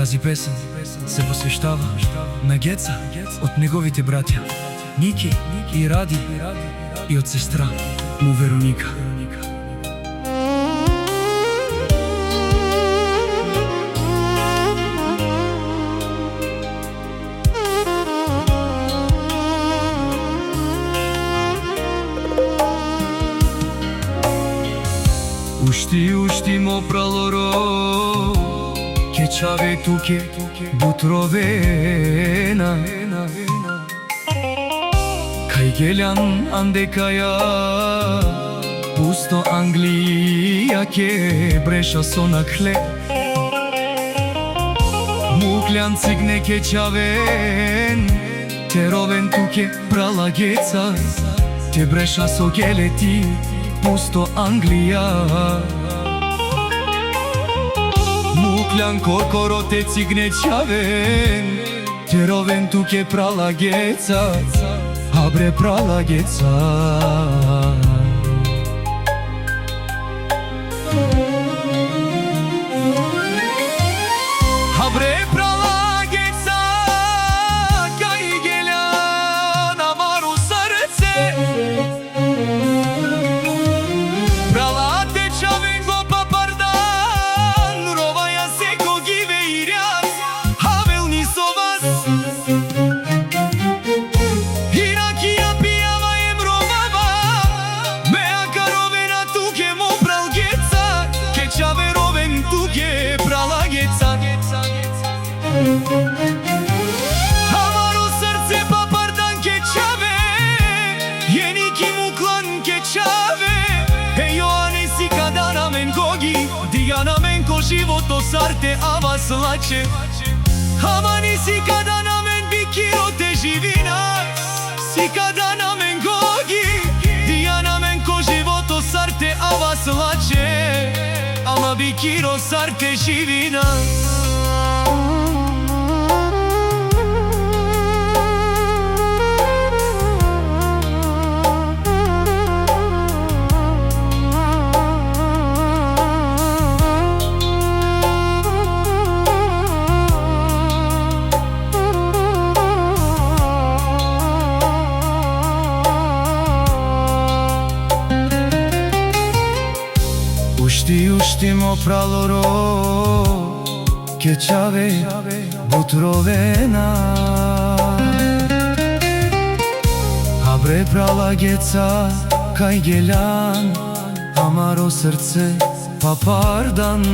Тази песен се посвещава на Геца од неговите братја Ники и Ради и од сестра му Вероника. Ушти мо пралоро Кечаве туке бутровена Кај гелјан андекаја Пусто Англија ке бреша со на хлеб Мукљан цигне кечавен Теровен туке прала Геца Те бреша со гелети Пусто Англија Мукљан коркоро те цигне чавен Теровен туке прала Геца Абре прала Геца Абре прала Геца Кај гелјан амару срце Прала те чавен го папардан Роваја се когиве и ряд Хавелни со вас Иракија пијава ем ровава Меа каровена туке мо прал Геца Кечаве ровен туке прала Геца Амаро срце папардан кечаве Јеники муклан кечаве Јоане си када на мен гоги Дига на мен ко живото сарте ава слаче Амани си када на мен бикиро те живина Си када на мен гоги Дига на мен ко живото сарте ава слаче Ама бикиро сарте живина Ушти мо пралоро Кечаве бутровена Абре прала Геца Кај гелјан Амаро срце папардан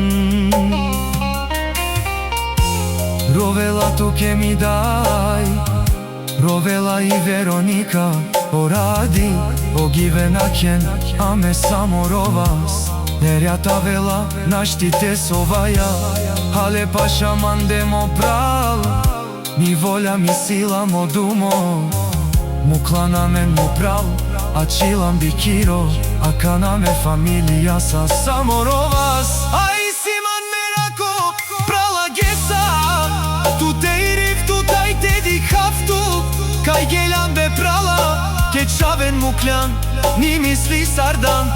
Ровела туке ми дај Ровела и Вероника Оради огивена кен Аме само ровас Нерјата вела наштите соваја Але паша манде мо прал Ми волја ми сила мо думо Мукла на мен мо прал А чилам бикиро А кана ме фамилија са само ровас Ај симан ме рако прала Геца Туте ирив тутай те ди хафту Кај гелјан бе прала Кечавен мукљан Ни мисли сардан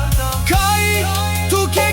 Кај туке